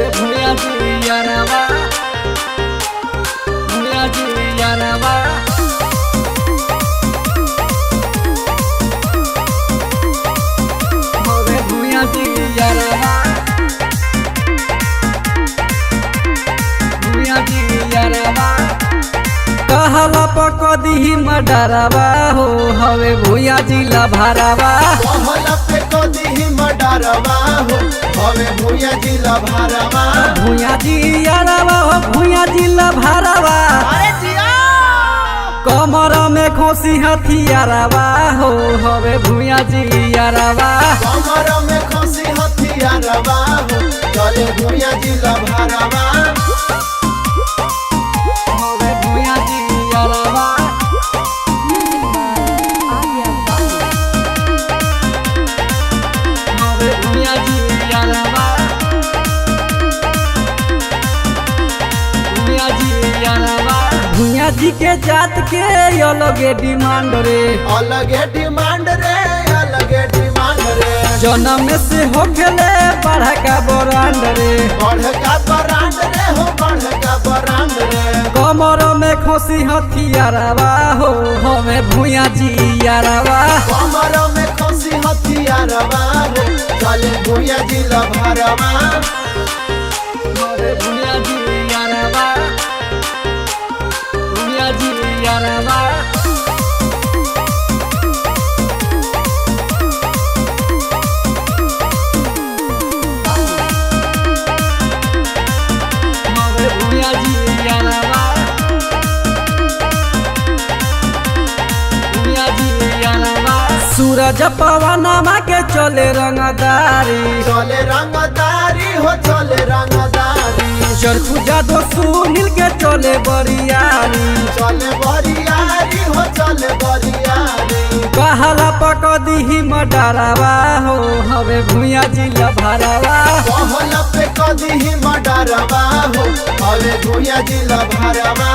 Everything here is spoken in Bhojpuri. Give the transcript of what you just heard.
हवे भूया जी यारवा भूया जी यारवा हवे भूया जी यारवा भूया जी यारवा कहला पकदी मडरवा हो हवे भूया जिला भरवा कहला पे कदी मडरवा हो हवे भूया जिला भरवा भूया जी यारवा हो भूया जिला भरवा अरे जिया कमर में खोसी हथियारवा हो हवे भूया जी यारवा कमर में खसी हथियारवा हो चले भूया जिला भरवा हवे भूया जी यारवा हवे भूया जी यारवा भूया जी यारवा भूया जी के जात के अलगे डिमांड रे अलगे डिमांड रे अलगे डिमांड रे जन्म से हो खेले बड़का ब्रांड रे बढ़ का बरांड रे हो बढ़ का बरांड रे कमर में खोसी हथियारवा हो हमें भूया जी यारवा कमर में खसी हथियारवा हो चले भूया जिला भरवा हमें भूया जी यारवा भूया जी यारवा हमें भूया जी यारवा भूया जी यारवा सूरज पवनमा के चले रंगदारी चले रंगदारी हो चले रंगदारी चरखू जादो सुनील के चले बरियारी चले बरियारी हो चले बरियारी कहला पकदी मडरवा हो हवे भूया जिला भरवा कहला पे कदी मडरवा हो हवे भूया जिला भरवा